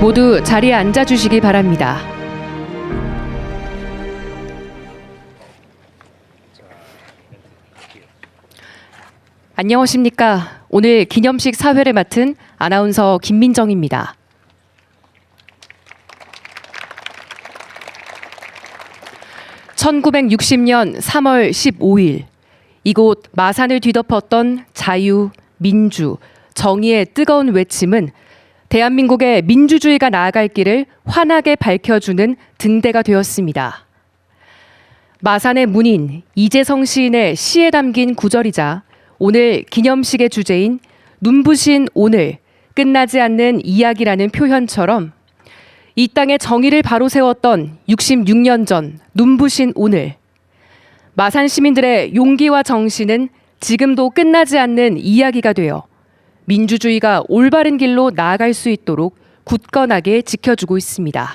모두 자리에 앉아주시기 바랍니다. 안녕하십니까. 오늘 기념식 사회를 맡은 아나운서 김민정입니다. (1960년 3월 15일) 이곳 마산을 뒤덮었던 자유, 민주, 정의의 뜨거운 외침은 대한민국의 민주주의가 나아갈 길을 환하게 밝혀주는 등대가 되었습니다. 마산의 문인 이재성 시인의 시에 담긴 구절이자 오늘 기념식의 주제인 눈부신 오늘, 끝나지 않는 이야기라는 표현처럼 이 땅의 정의를 바로 세웠던 66년 전 눈부신 오늘, 마산 시민들의 용기와 정신은 지금도 끝나지 않는 이야기가 되어 민주주의가 올바른 길로 나아갈 수 있도록 굳건하게 지켜주고 있습니다.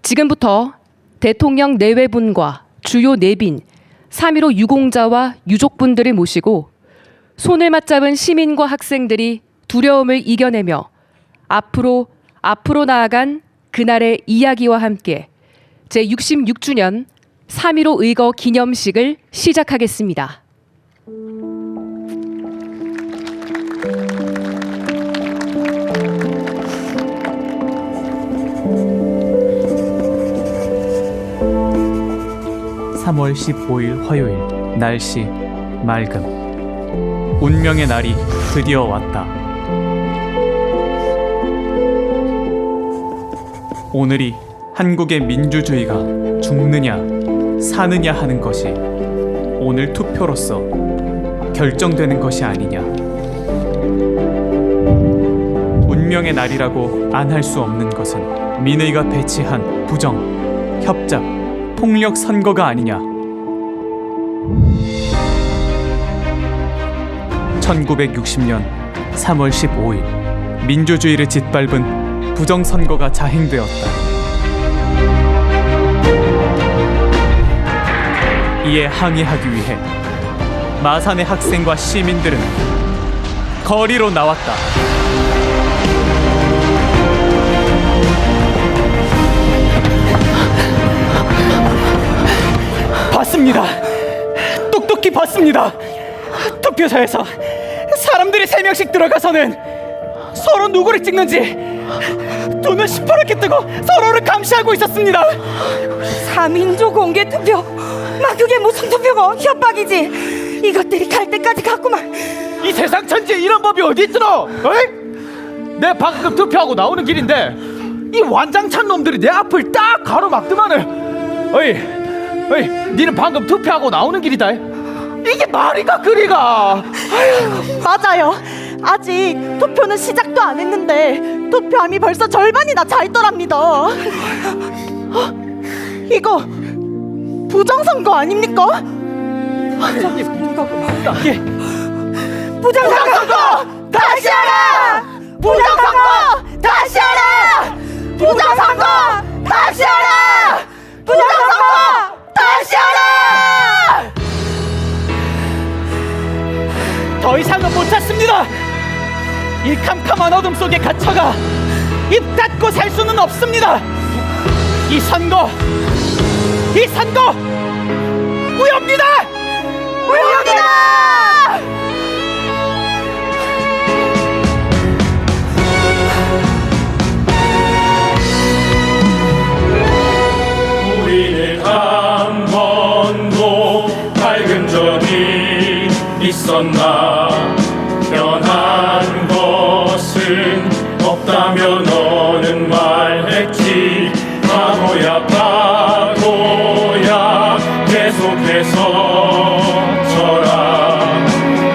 지금부터 대통령 내외분과 주요 내빈, 3.15 유공자와 유족분들을 모시고 손을 맞잡은 시민과 학생들이 두려움을 이겨내며 앞으로 나아간 그날의 이야기와 함께 제66주년 3.15 의거 기념식을 시작하겠습니다. (3월 15일) 화요일. 날씨 맑음. 운명의 날이 드디어 왔다. 오늘이 한국의 민주주의가 죽느냐 사느냐 하는 것이 오늘 투표로서 결정되는 것이 아니냐. 운명의 날이라고 안 할 수 없는 것은 민의가 배치한 부정, 협작, 폭력 선거가 아니냐. 1960년 3월 15일 민주주의를 짓밟은 부정선거가 자행되었다. 이에 항의하기 위해 마산의 학생과 시민들은 거리로 나왔다. 봤습니다. 똑똑히 봤습니다. 투표소에서 사람들이 3명씩 들어가서는 서로 누구를 찍는지 두 눈 시퍼렇게 뜨고 서로를 감시하고 있었습니다. 3인조 공개 투표, 그게 무슨 투표고 협박이지. 이것들이 갈 때까지 갔구만. 이 세상 천지에 이런 법이 어디 있더노? 어이? 내 방금 투표하고 나오는 길인데 이 완장찬 놈들이 내 앞을 딱 가로막더만은. 어이, 니는 방금 투표하고 나오는 길이다. 이게 말이가 그리가? 맞아요. 아직 투표는 시작도 안 했는데 투표함이 벌써 절반이나 차 있더랍니다. 이거 부정선거 아닙니까? 부정선거 다시 하라! 부정선거 다시 하라! 부정선거 다시 하라! 부정선거 다시 하라! 더 이상은 못 참습니다. 이 캄캄한 어둠 속에 갇혀가 입 닫고 살 수는 없습니다. 이 선거 무효입니다. 무효입니다. 우리는 한 번도 밝은 적이 있었나. 변한 것은 없다며 너는 말했지. 바보야 계속해서 쳐라.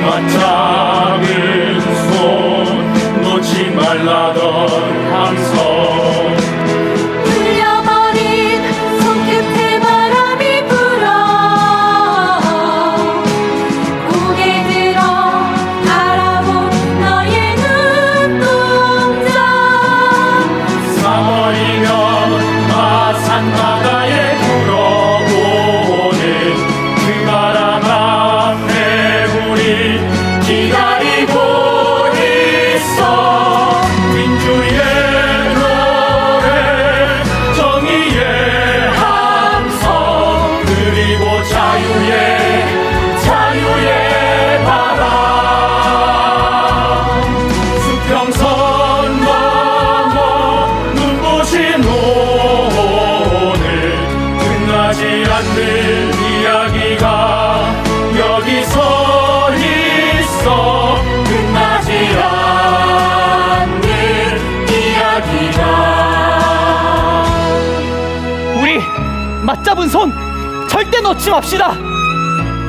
맞잡은 손 놓지 말라던 함성. 울려버린 손끝에 바람이 불어 고개 들어 알아본 너의 눈동자. 3월이면 마산 바다에 불어오는 그 바람아 잡은 손 절대 놓지 맙시다.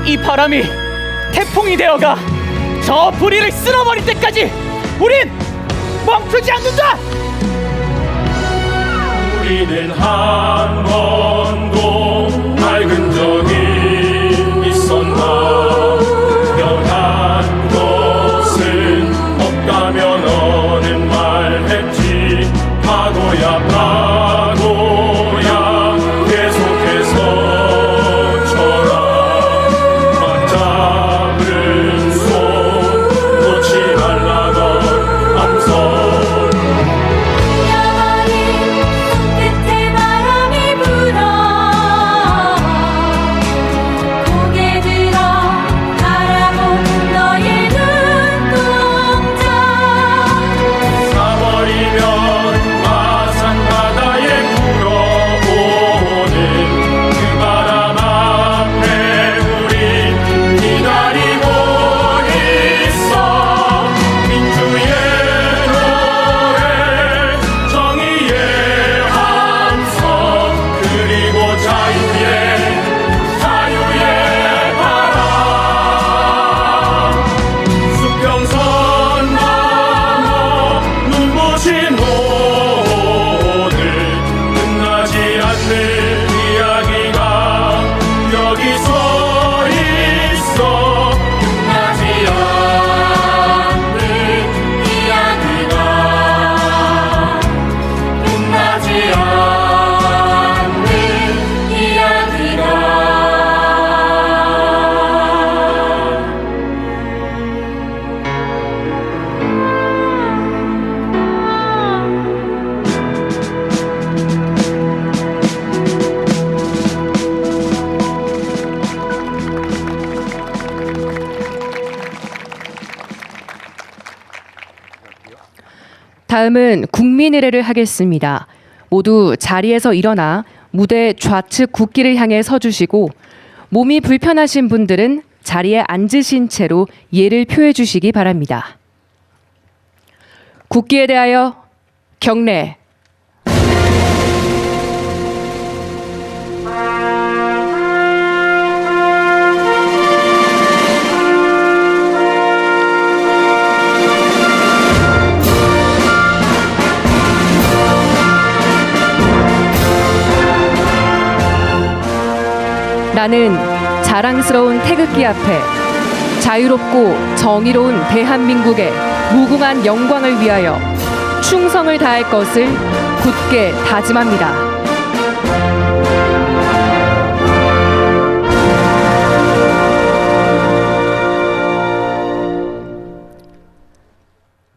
이 바람이 태풍이 되어가 저 불의를 쓸어버릴 때까지 우린 멈추지 않는다. 우리는 한 번도 맑은 적이 있었나. 변한 것은 없다면 어느 말 했지. 파도야 파도야 계속해서 쳐라. 맞잡은 손 놓지 말라던 암석. 여머리 손끝에 바람이 불어 고개 들어 바라본 너의 눈동자 가버리면 마산 바다에 불어오는 그 바람 앞에 우린 기다리고 있어. 민주의 노래 정의의 함성 그리고 자유의 바람. 수평선 넘어 눈부신 오늘 끝나지 않는 이야기가 여기서 있어. 끝나지 않는 이야기가 끝나지 않는 이야기가 다음은 국민의례를 하겠습니다. 모두 자리에서 일어나 무대 좌측 국기를 향해 서주시고 몸이 불편하신 분들은 자리에 앉으신 채로 예를 표해 주시기 바랍니다. 국기에 대하여 경례. 나는 자랑스러운 태극기 앞에 자유롭고 정의로운 대한민국의 무궁한 영광을 위하여 충성을 다할 것을 굳게 다짐합니다.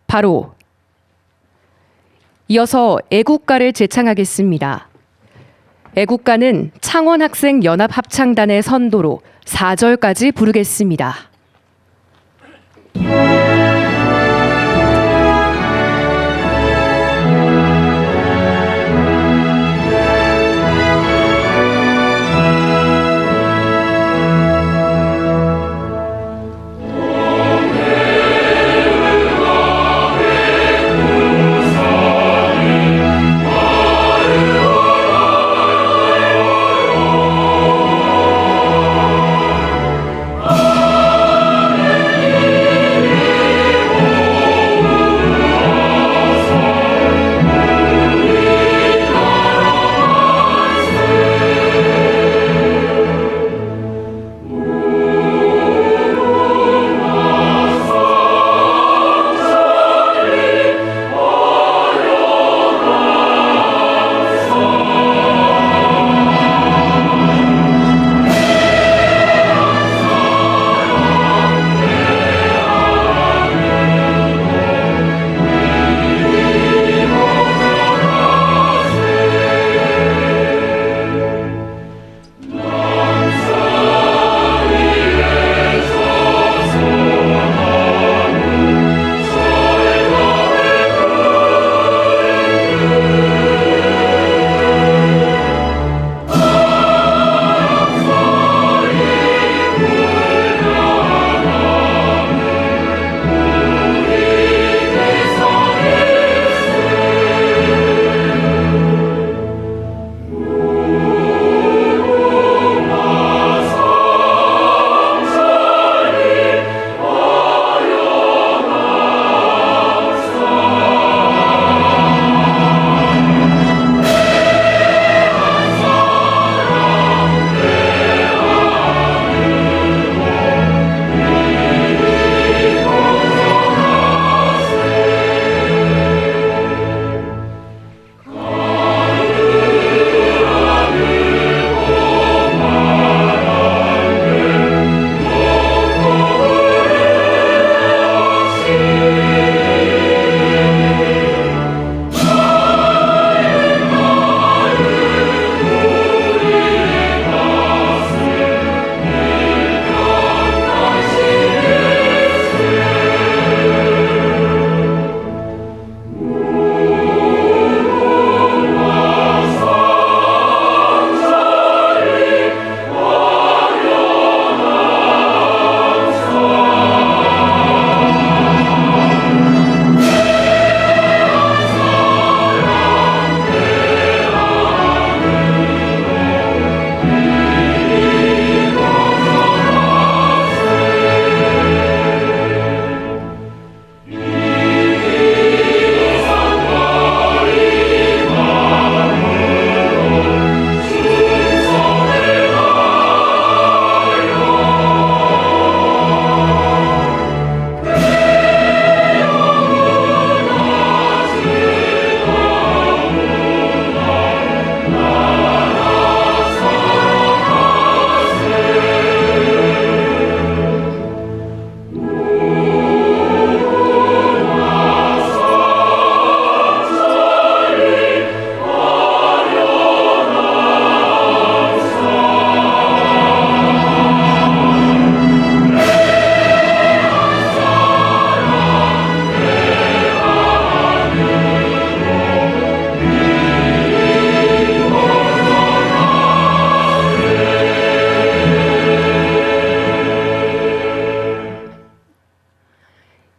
바로 이어서 애국가를 제창하겠습니다. 애국가는 창원학생연합합창단의 선도로 4절까지 부르겠습니다.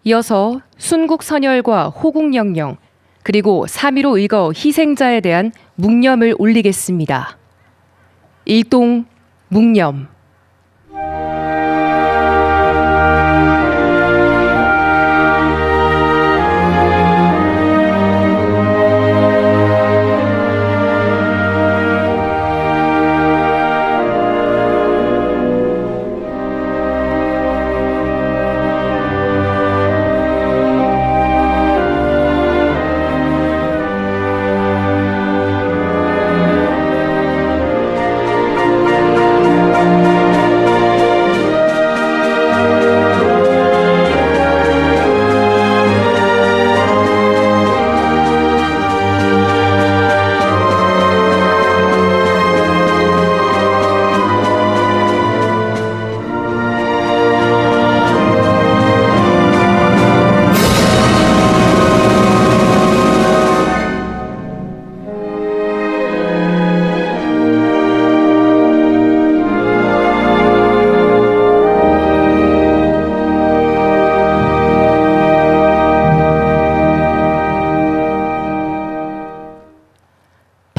이어서 순국선열과 호국영령 그리고 3.15 의거 희생자에 대한 묵념을 올리겠습니다. 일동 묵념.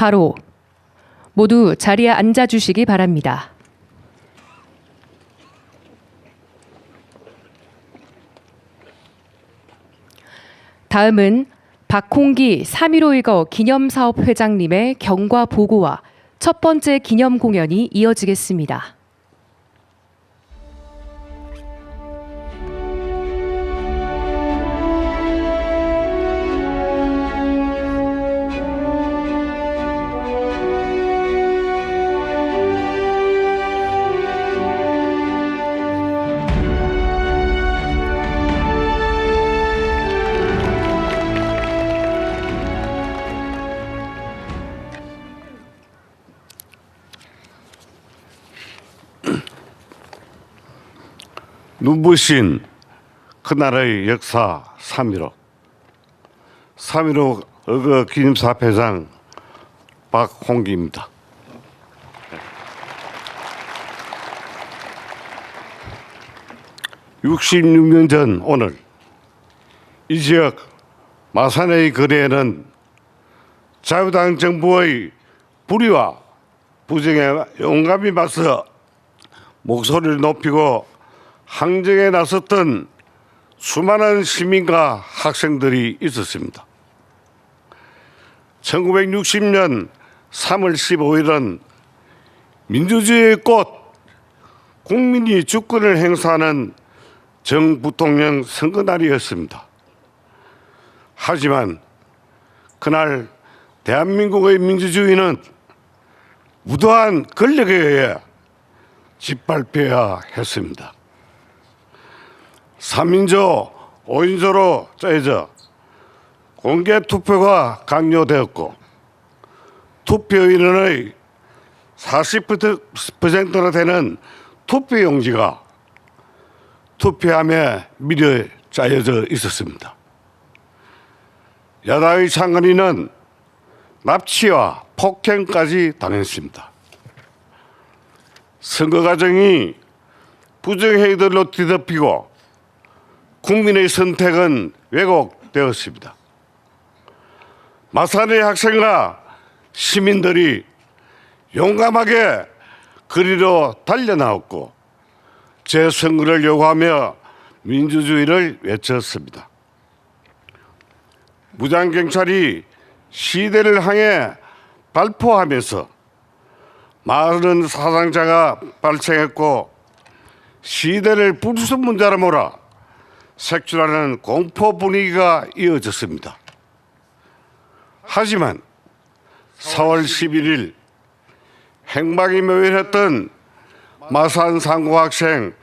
바로 모두 자리에 앉아주시기 바랍니다. 다음은 박홍기 3.15 의거 기념사업 회장님의 경과 보고와 첫 번째 기념 공연이 이어지겠습니다. 눈부신 그날의 역사 3.15 의거 기념사업 회장 박홍기입니다. (66년) 전 오늘 이 지역 마산의 거리에는 자유당 정부의 불의와 부정에 용감히 맞서 목소리를 높이고 항쟁에 나섰던 수많은 시민과 학생들이 있었습니다. 1960년 3월 15일은 민주주의의 꽃, 국민이 주권을 행사하는 정부통령 선거날이었습니다. 하지만 그날 대한민국의 민주주의는 무도한 권력에 의해 짓밟혀야 했습니다. 3인조, 5인조로 짜여져 공개 투표가 강요되었고 투표인원의 40%나 되는 투표용지가 투표함에 미리 짜여져 있었습니다. 야당의 창건인은 납치와 폭행까지 당했습니다. 선거 과정이 부정행위들로 뒤덮이고 국민의 선택은 왜곡되었습니다. 마산의 학생과 시민들이 용감하게 거리로 달려나왔고 재선거를 요구하며 민주주의를 외쳤습니다. 무장경찰이 시대를 향해 발포하면서 많은 사상자가 발생했고 시대를 불순물자로 몰아 색출하는 공포 분위기가 이어졌습니다. 하지만 4월 11일 행방이 묘연했던 마산 상고학생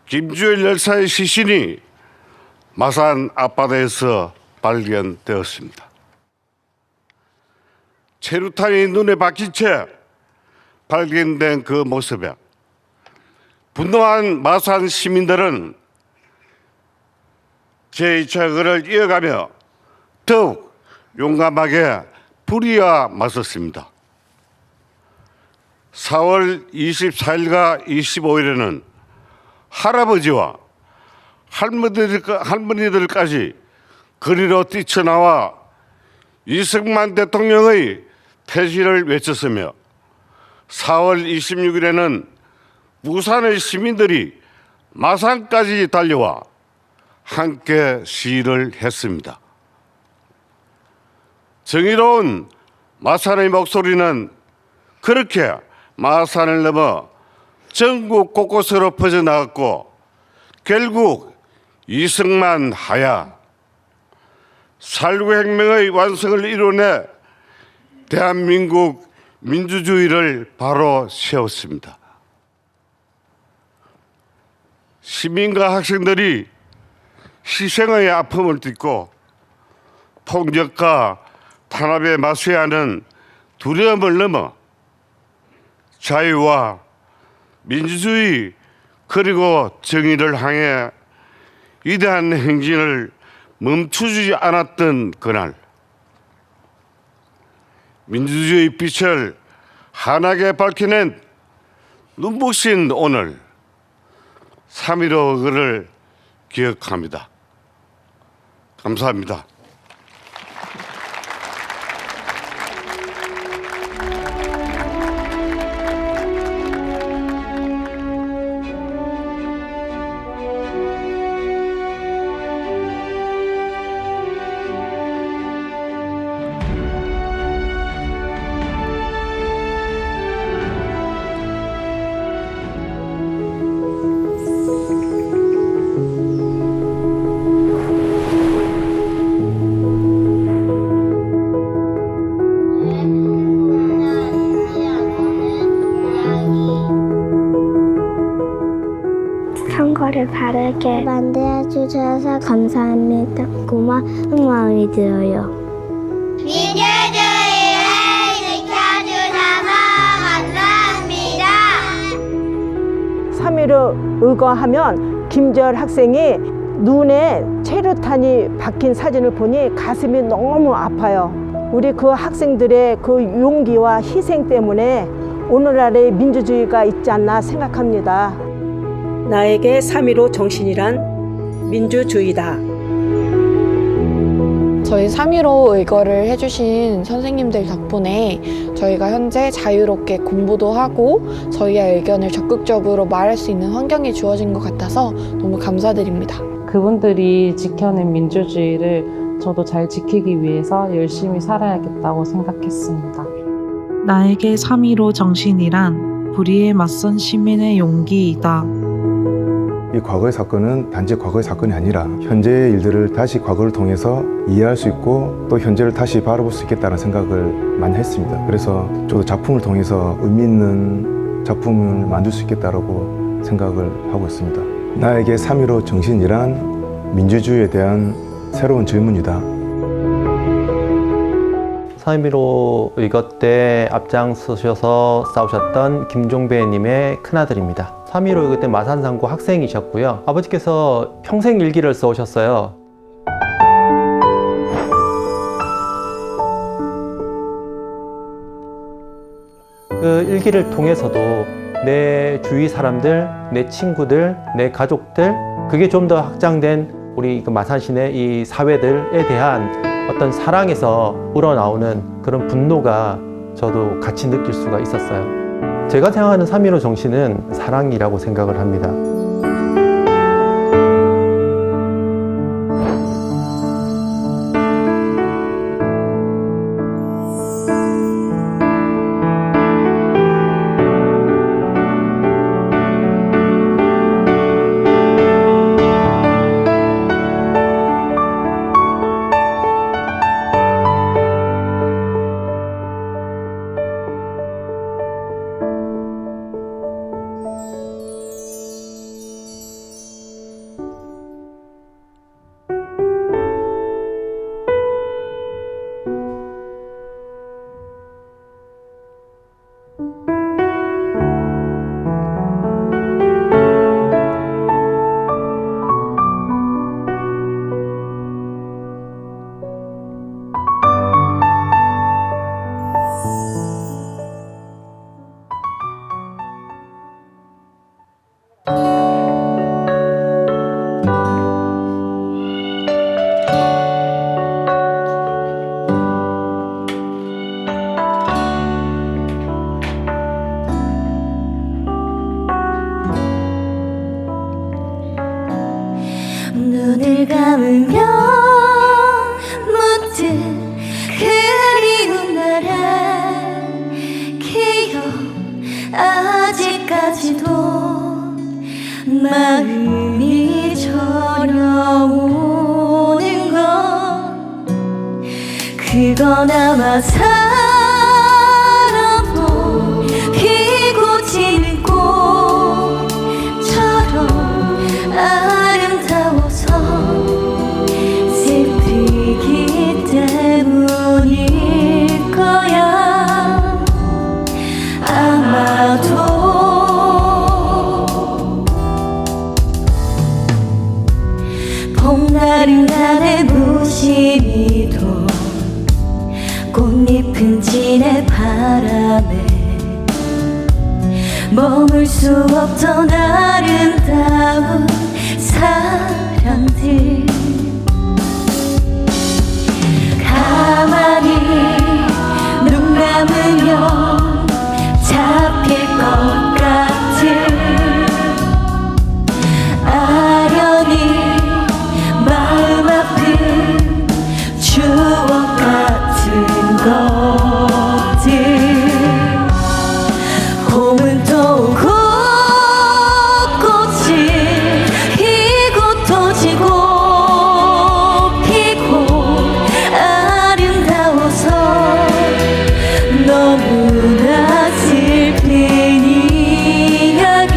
김주열 열사의 시신이 마산 앞바다에서 발견되었습니다. 체류탄이 눈에 박힌 채 발견된 그 모습에 분노한 마산 시민들은 제2차 이어가며 더욱 용감하게 불의와 맞섰습니다. 4월 24일과 25일에는 할아버지와 할머니들까지 거리로 뛰쳐나와 이승만 대통령의 퇴진을 외쳤으며 4월 26일에는 부산의 시민들이 마산까지 달려와 함께 시위를 했습니다. 정의로운 마산의 목소리는 그렇게 마산을 넘어 전국 곳곳으로 퍼져나갔고 결국 이승만 하야 4.19 혁명의 완성을 이뤄내 대한민국 민주주의를 바로 세웠습니다. 시민과 학생들이 희생의 아픔을 딛고 폭력과 탄압에 맞서야 하는 두려움을 넘어 자유와 민주주의 그리고 정의를 향해 위대한 행진을 멈추지 않았던 그날, 민주주의 빛을 환하게 밝혀낸 눈부신 오늘 3.15를 기억합니다. 감사합니다. 선거를 바르게 만들어 주셔서 감사합니다. 고마운 마음이 들어요. 민주주의를 지켜주셔서 감사합니다. 3.15 의거하면 김재열 학생이 눈에 체류탄이 박힌 사진을 보니 가슴이 너무 아파요. 우리 그 학생들의 그 용기와 희생 때문에 오늘날의 민주주의가 있지 않나 생각합니다. 나에게 3.15 정신이란 민주주의다. 저희 3.15 의거를 해주신 선생님들 덕분에 저희가 현재 자유롭게 공부도 하고 저희의 의견을 적극적으로 말할 수 있는 환경이 주어진 것 같아서 너무 감사드립니다. 그분들이 지켜낸 민주주의를 저도 잘 지키기 위해서 열심히 살아야겠다고 생각했습니다. 나에게 3.15 정신이란 불의에 맞선 시민의 용기이다. 이 과거의 사건은 단지 과거의 사건이 아니라 현재의 일들을 다시 과거를 통해서 이해할 수 있고 또 현재를 다시 바라볼 수 있겠다는 생각을 많이 했습니다. 그래서 저도 작품을 통해서 의미 있는 작품을 만들 수 있겠다고 생각을 하고 있습니다. 나에게 3.15 정신이란 민주주의에 대한 새로운 질문이다. 3.15 의거 때 앞장서셔서 싸우셨던 김종배님의 큰아들입니다. 3.15 의거 때 마산상고 학생이셨고요. 아버지께서 평생 일기를 써오셨어요. 그 일기를 통해서도 내 주위 사람들, 내 친구들, 내 가족들, 그게 좀 더 확장된 우리 마산시내 이 사회들에 대한 어떤 사랑에서 우러나오는 그런 분노가 저도 같이 느낄 수가 있었어요. 제가 생각하는 3.15 정신은 사랑이라고 생각을 합니다. 눈을 감으면 문득 그리운 나라 기억 아직까지도 마음이 저려오는 건 그건 아마 사랑도 피고 지는 꽃처럼 아름다워서 슬프기 때문일 거야. 아마도 봄날은 나의 무심히도 꽃잎은 진의 바람에 머물 수 없던 아름다운 사랑들 가만히 눈 감으면 잡힐 것 같은 아련히 마음 아픈 추억 같은 것들 봄은 또 오고 꽃이 피고 또 지고 피고 아름다워서 너무나 슬픈 이야기.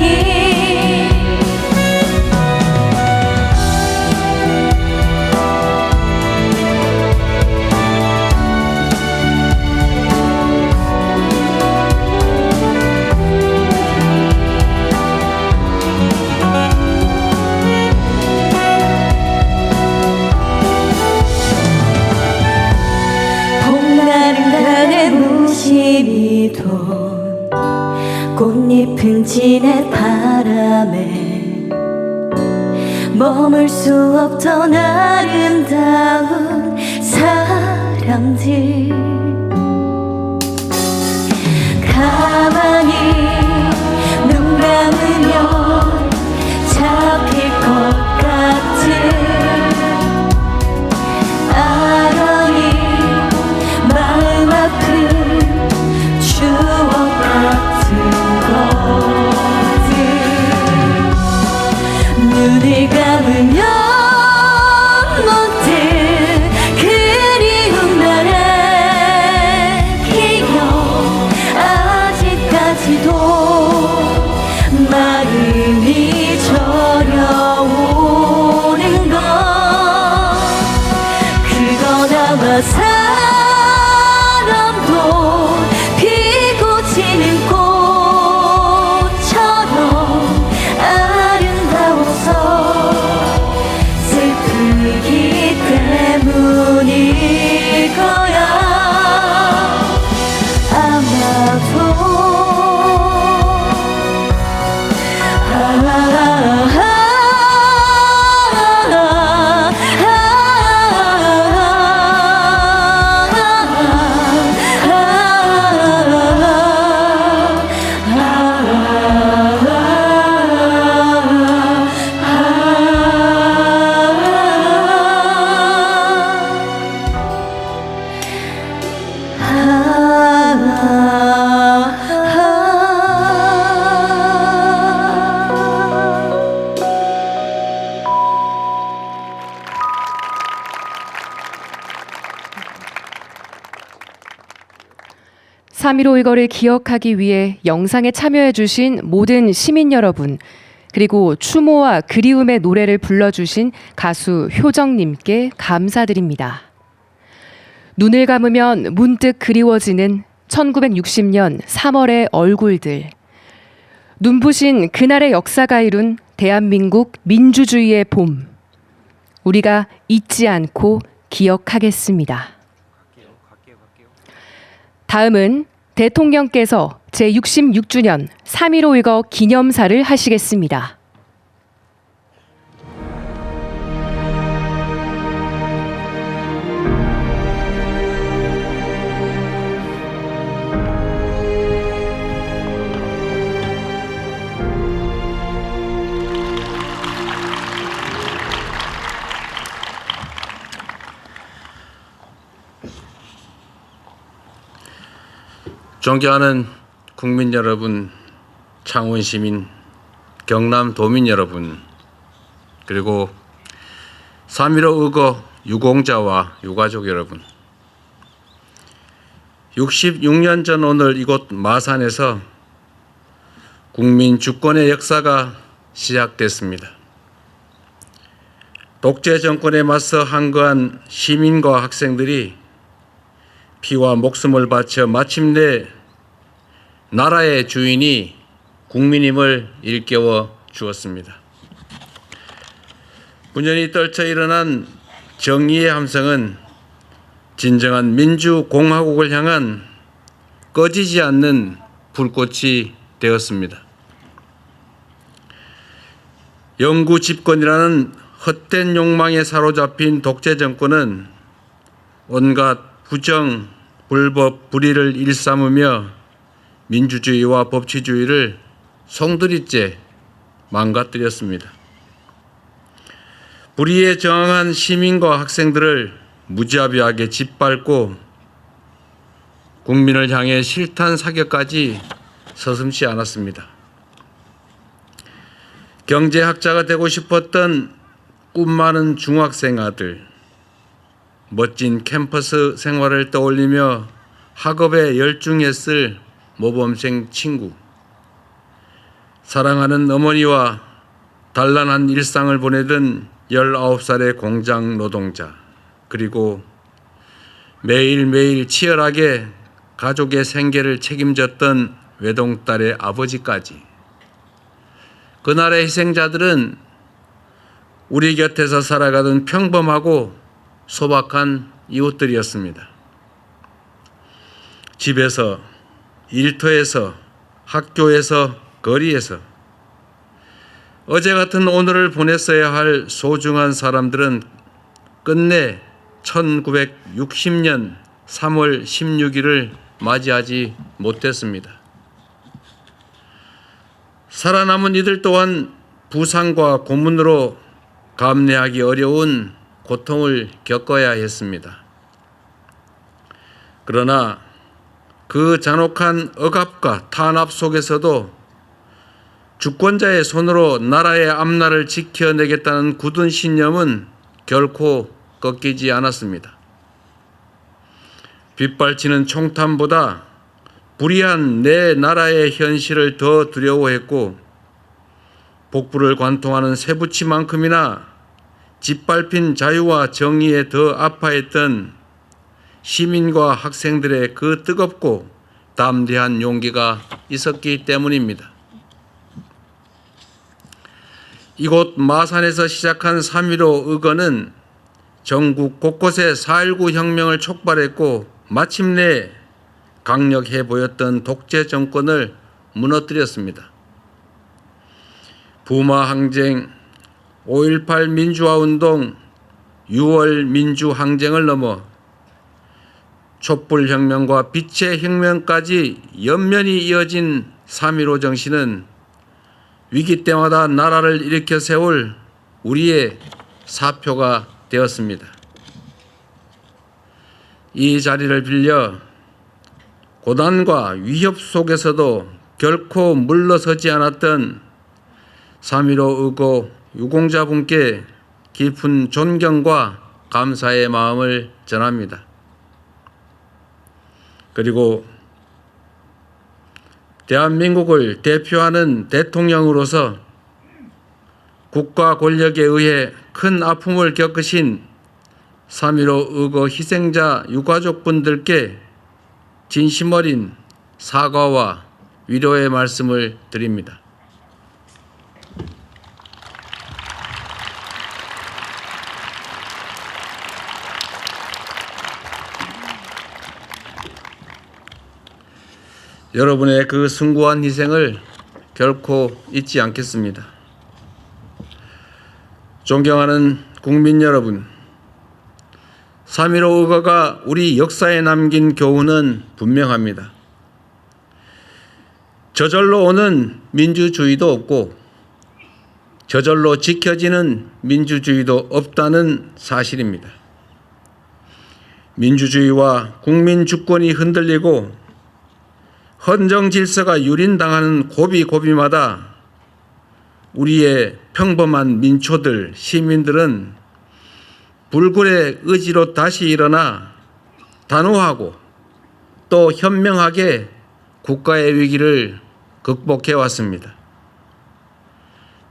봄날은 나의 무심히도 꽃잎은 진의 바람에 머물 수 없던 아름다운 사람들 가만히 눈 감으면 잡힐 것 같은 아련히 마음 아픈 추억 같은 것들 눈을 감으면 문득 그리운 나라 기억 아직까지도 마음이 저려오는 건 그건 아마 사랑도 피고 지는 꽃처럼 아름다워서 슬프기 때문일 거야. 아마도 (3.15) 이거를 기억하기 위해 영상에 참여해주신 모든 시민 여러분, 그리고 추모와 그리움의 노래를 불러주신 가수 효정님께 감사드립니다. 눈을 감으면 문득 그리워지는 1960년 3월의 얼굴들. 눈부신 그날의 역사가 이룬 대한민국 민주주의의 봄. 우리가 잊지 않고 기억하겠습니다. 다음은 대통령께서 제66주년 3.15 의거 기념사를 하시겠습니다. 존경하는 국민 여러분, 창원 시민, 경남 도민 여러분, 그리고 3.15 의거 유공자와 유가족 여러분, 66년 전 오늘 이곳 마산에서 국민 주권의 역사가 시작됐습니다. 독재 정권에 맞서 항거한 시민과 학생들이 피와 목숨을 바쳐 마침내 나라의 주인이 국민임을 일깨워 주었습니다. 분연히 떨쳐 일어난 정의의 함성은 진정한 민주공화국을 향한 꺼지지 않는 불꽃이 되었습니다. 영구 집권이라는 헛된 욕망에 사로잡힌 독재 정권은 온갖 부정, 불법, 불의를 일삼으며 민주주의와 법치주의를 송두리째 망가뜨렸습니다. 불의에 저항한 시민과 학생들을 무자비하게 짓밟고 국민을 향해 실탄 사격까지 서슴지 않았습니다. 경제학자가 되고 싶었던 꿈 많은 중학생 아들, 멋진 캠퍼스 생활을 떠올리며 학업에 열중했을 모범생 친구, 사랑하는 어머니와 단란한 일상을 보내던 19살의 공장 노동자, 그리고 매일매일 치열하게 가족의 생계를 책임졌던 외동딸의 아버지까지, 그날의 희생자들은 우리 곁에서 살아가던 평범하고 소박한 이웃들이었습니다. 집에서, 일터에서, 학교에서, 거리에서 어제 같은 오늘을 보냈어야 할 소중한 사람들은 끝내 1960년 3월 16일을 맞이하지 못했습니다. 살아남은 이들 또한 부상과 고문으로 감내하기 어려운 고통을 겪어야 했습니다. 그러나 그 잔혹한 억압과 탄압 속에서도 주권자의 손으로 나라의 앞날을 지켜내겠다는 굳은 신념은 결코 꺾이지 않았습니다. 빗발치는 총탄보다 불의한 내 나라의 현실을 더 두려워했고, 복부를 관통하는 쇠붙이만큼이나 짓밟힌 자유와 정의에 더 아파했던 시민과 학생들의 그 뜨겁고 담대한 용기가 있었기 때문입니다. 이곳 마산에서 시작한 3.15 의거는 전국 곳곳에 4.19 혁명을 촉발했고 마침내 강력해 보였던 독재 정권을 무너뜨렸습니다. 부마 항쟁, 5.18 민주화운동, 6월 민주항쟁을 넘어 촛불혁명과 빛의 혁명까지 연면이 이어진 3.15 정신은 위기 때마다 나라를 일으켜 세울 우리의 사표가 되었습니다. 이 자리를 빌려 고난과 위협 속에서도 결코 물러서지 않았던 3.15 의거 유공자분께 깊은 존경과 감사의 마음을 전합니다. 그리고 대한민국을 대표하는 대통령으로서 국가 권력에 의해 큰 아픔을 겪으신 3.15 의거 희생자 유가족분들께 진심 어린 사과와 위로의 말씀을 드립니다. 여러분의 그 숭고한 희생을 결코 잊지 않겠습니다. 존경하는 국민 여러분, 3.15 의거가 우리 역사에 남긴 교훈은 분명합니다. 저절로 오는 민주주의도 없고 저절로 지켜지는 민주주의도 없다는 사실입니다. 민주주의와 국민 주권이 흔들리고 헌정 질서가 유린당하는 고비고비마다 우리의 평범한 민초들, 시민들은 불굴의 의지로 다시 일어나 단호하고 또 현명하게 국가의 위기를 극복해 왔습니다.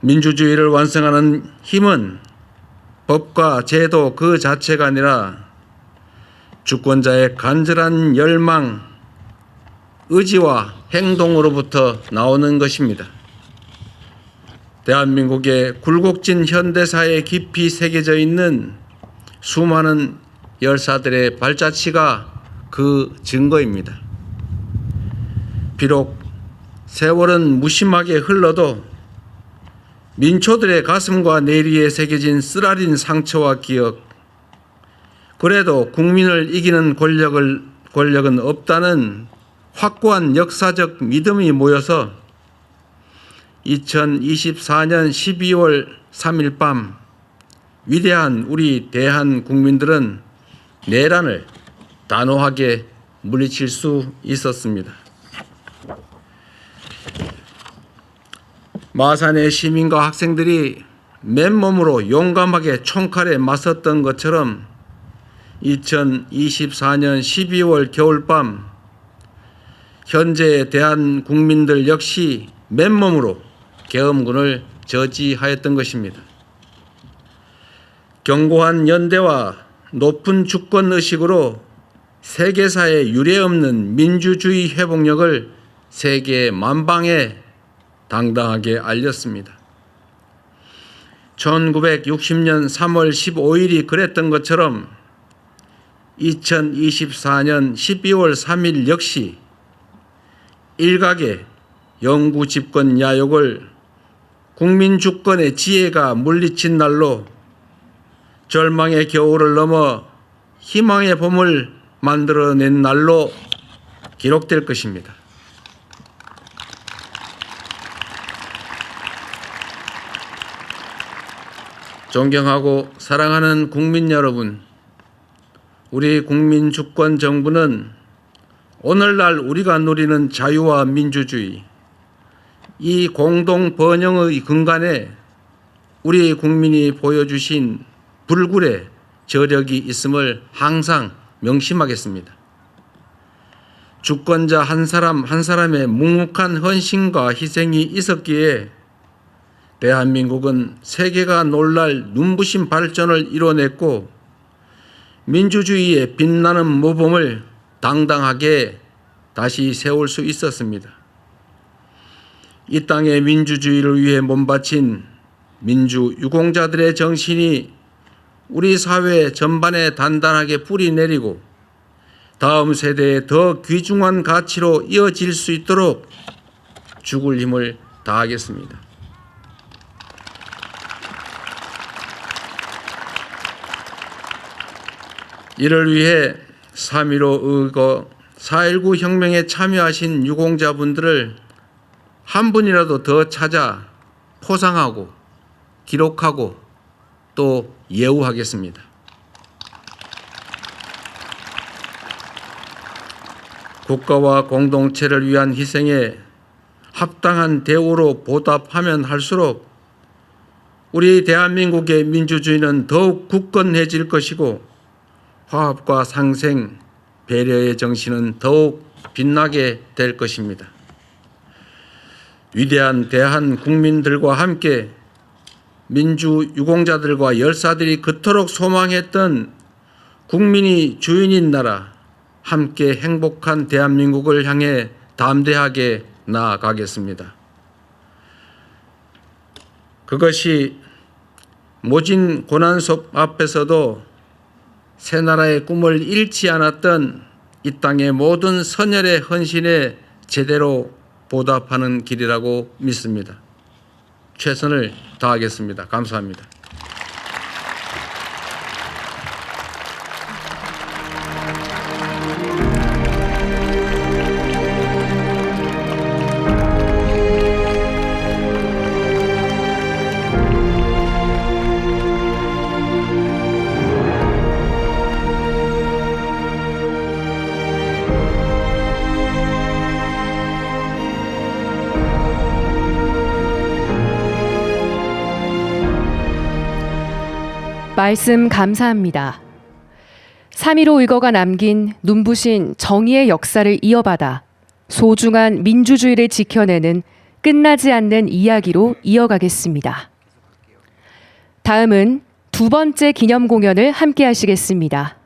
민주주의를 완성하는 힘은 법과 제도 그 자체가 아니라 주권자의 간절한 열망, 의지와 행동으로부터 나오는 것입니다. 대한민국의 굴곡진 현대사에 깊이 새겨져 있는 수많은 열사들의 발자취가 그 증거입니다. 비록 세월은 무심하게 흘러도 민초들의 가슴과 내리에 새겨진 쓰라린 상처와 기억, 그래도 국민을 이기는 권력은 없다는 확고한 역사적 믿음이 모여서 2024년 12월 3일 밤 위대한 우리 대한 국민들은 내란을 단호하게 물리칠 수 있었습니다. 마산의 시민과 학생들이 맨몸으로 용감하게 총칼에 맞섰던 것처럼 2024년 12월 겨울밤 현재의 대한 국민들 역시 맨몸으로 계엄군을 저지하였던 것입니다. 견고한 연대와 높은 주권의식으로 세계사에 유례없는 민주주의 회복력을 세계 만방에 당당하게 알렸습니다. 1960년 3월 15일이 그랬던 것처럼 2024년 12월 3일 역시 일각의 영구 집권 야욕을 국민 주권의 지혜가 물리친 날로 절망의 겨울을 넘어 희망의 봄을 만들어낸 날로 기록될 것입니다. 존경하고 사랑하는 국민 여러분, 우리 국민 주권 정부는 오늘날 우리가 누리는 자유와 민주주의, 이 공동 번영의 근간에 우리 국민이 보여주신 불굴의 저력이 있음을 항상 명심하겠습니다. 주권자 한 사람 한 사람의 묵묵한 헌신과 희생이 있었기에 대한민국은 세계가 놀랄 눈부신 발전을 이뤄냈고 민주주의의 빛나는 모범을 당당하게 다시 세울 수 있었습니다. 이 땅의 민주주의를 위해 몸바친 민주 유공자들의 정신이 우리 사회 전반에 단단하게 뿌리 내리고 다음 세대에 더 귀중한 가치로 이어질 수 있도록 죽을 힘을 다하겠습니다. 이를 위해 3.15 의거 4.19 혁명에 참여하신 유공자분들을 한 분이라도 더 찾아 포상하고 기록하고 또 예우하겠습니다. 국가와 공동체를 위한 희생에 합당한 대우로 보답하면 할수록 우리 대한민국의 민주주의는 더욱 굳건해질 것이고 화합과 상생, 배려의 정신은 더욱 빛나게 될 것입니다. 위대한 대한 국민들과 함께 민주 유공자들과 열사들이 그토록 소망했던 국민이 주인인 나라, 함께 행복한 대한민국을 향해 담대하게 나아가겠습니다. 그것이 모진 고난 속 앞에서도 새나라의 꿈을 잃지 않았던 이 땅의 모든 선열의 헌신에 제대로 보답하는 길이라고 믿습니다. 최선을 다하겠습니다. 감사합니다. 말씀 감사합니다. 3.15 의거가 남긴 눈부신 정의의 역사를 이어받아 소중한 민주주의를 지켜내는 끝나지 않는 이야기로 이어가겠습니다. 다음은 두 번째 기념 공연을 함께 하시겠습니다.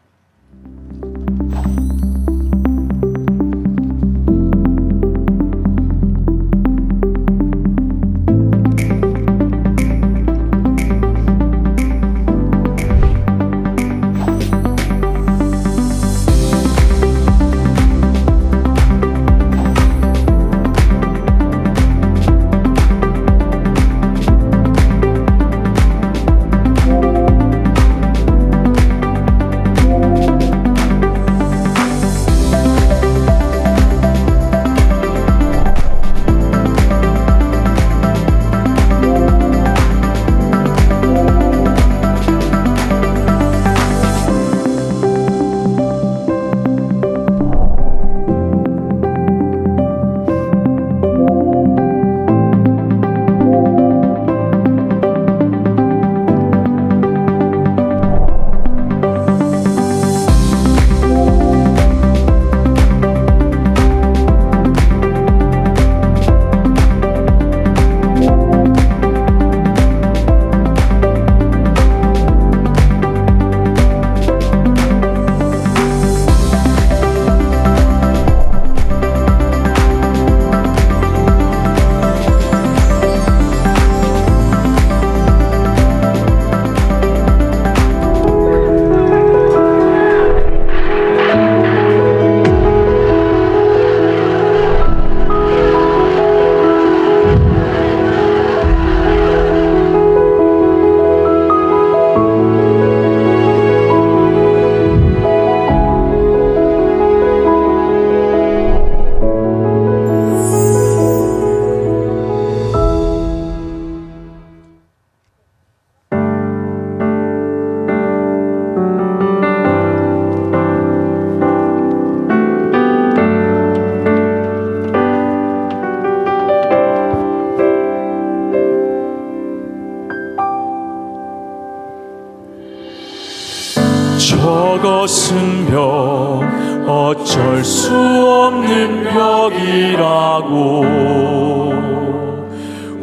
저것은 벽, 어쩔 수 없는 벽이라고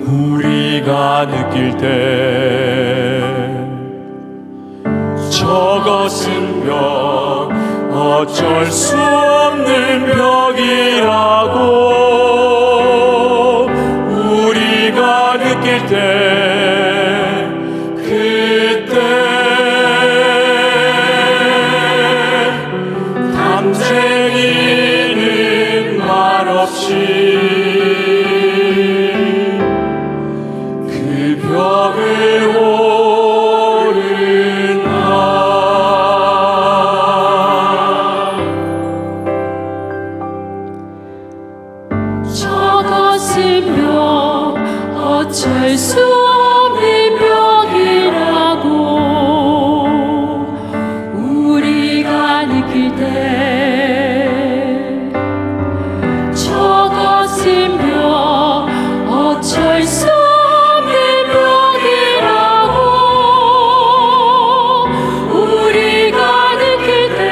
우리가 느낄 때 저것은 벽, 어쩔 수 없는 벽이라고 우리가 느낄 때 그때 담쟁이는 말없이 그 벽을 오른다. 저것은 벽, 어쩔 수 없는 벽이라고 우리가 느낄 때 저것은 벽, 어쩔 수 없는 벽이라고 우리가 느낄 때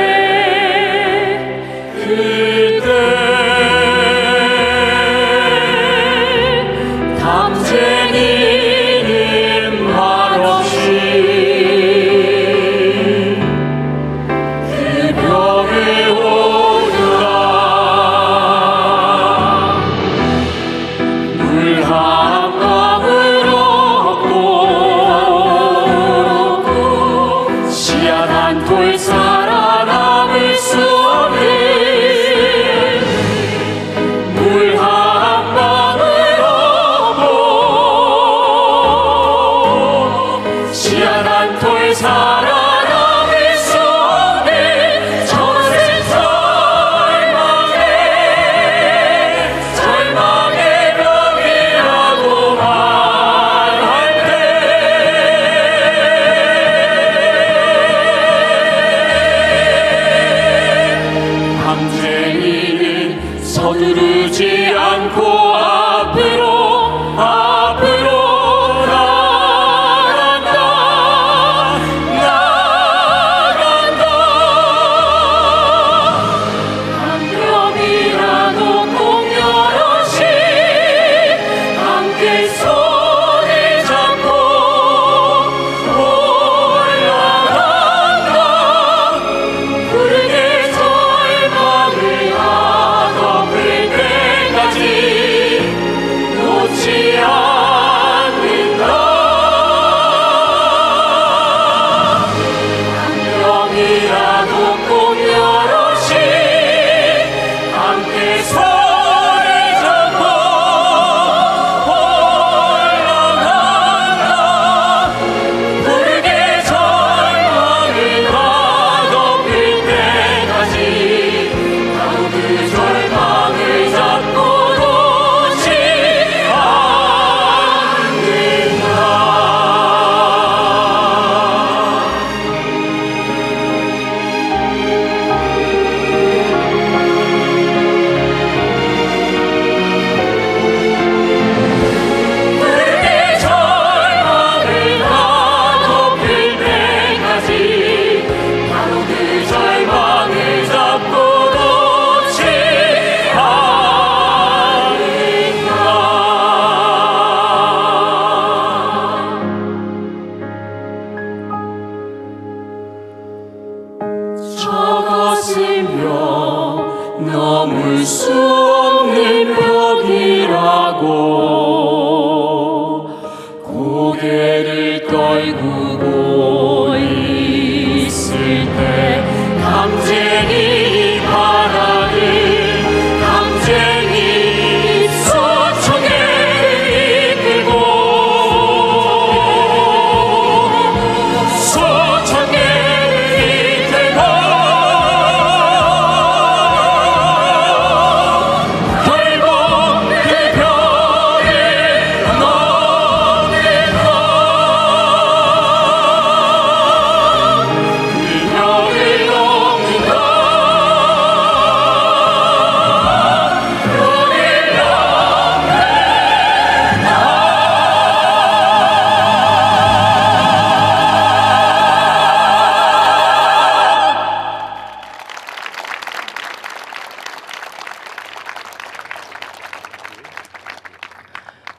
그때 담쟁이는 말없이 그 벽을 오르다. 물 한 방울 얻고 씨앗 한 돌 살아남을 수 없는 물 한 방울 얻고 씨앗 한 돌 살아남을 수 없는 저것은 절망의 벽이라고 말할 때 담쟁이는 서두르지 않고 앞으로 나아간다. 수 없는 벽이라고 고개를 떨구고 있을 때 감쟁이 바라를 감쟁이 소청을 이끌고 소청을 이끌고 결국 그 벽을 넘는 것 그 벽을 넘는 것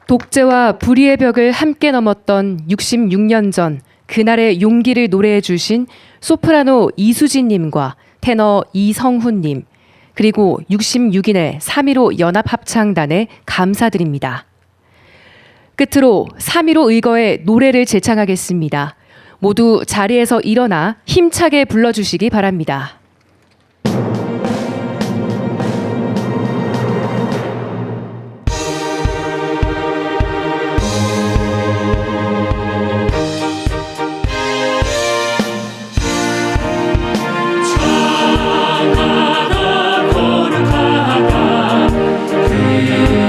독재와 불의의 벽을 함께 넘었던 66년 전 그날의 용기를 노래해 주신 소프라노 이수진님과 테너 이성훈님, 그리고 66인의 3.15 연합합창단에 감사드립니다. 끝으로 3.15 의거의 노래를 제창하겠습니다. 모두 자리에서 일어나 힘차게 불러주시기 바랍니다.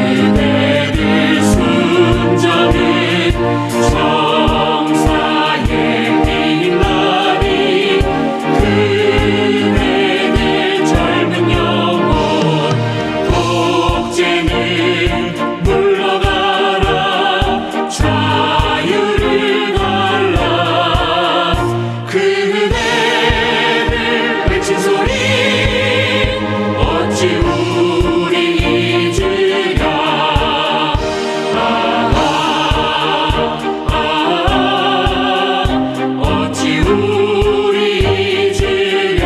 그대를 순정히 정사의 빛나리 그대들 젊은 영혼 독재는 물러가라 자유를 달라 그대들 외친 소리 어찌 우리 잊으랴 어찌 우리 잊으랴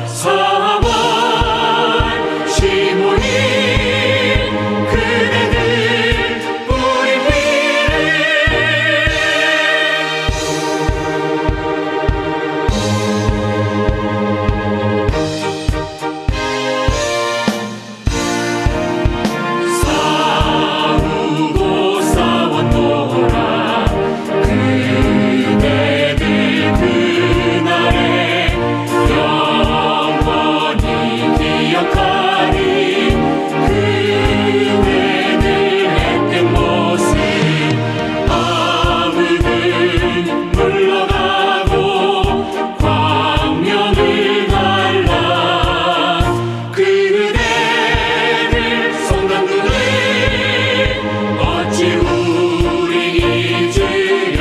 4월 15일 그대들 뿌린 피를 싸우고 싸웠노라 그대들 그날에 영원히 기억하리 그대들 했던 모습 아무든 물러가고 광명을 갈라 그대들 성당들을 어찌 우리 잊으랴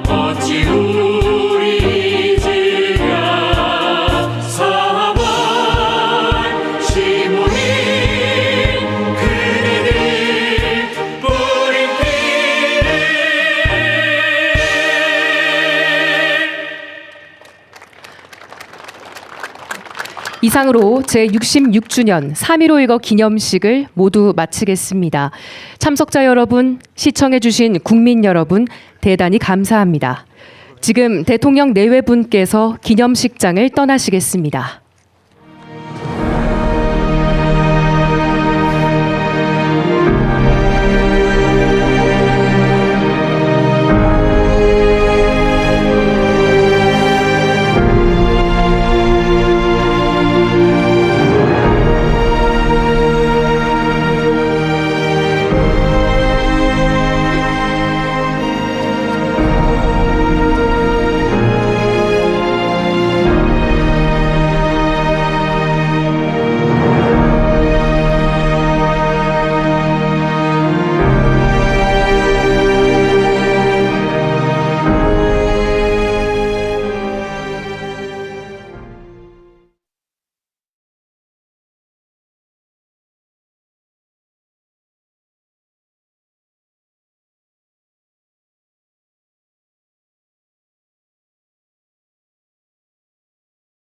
어찌 우리 잊으랴 4월 15일 그대들 뿌린 피를 이상으로 제66주년 3.15 의거 기념식을 모두 마치겠습니다. 참석자 여러분, 시청해주신 국민 여러분, 대단히 감사합니다. 지금 대통령 내외분께서 기념식장을 떠나시겠습니다.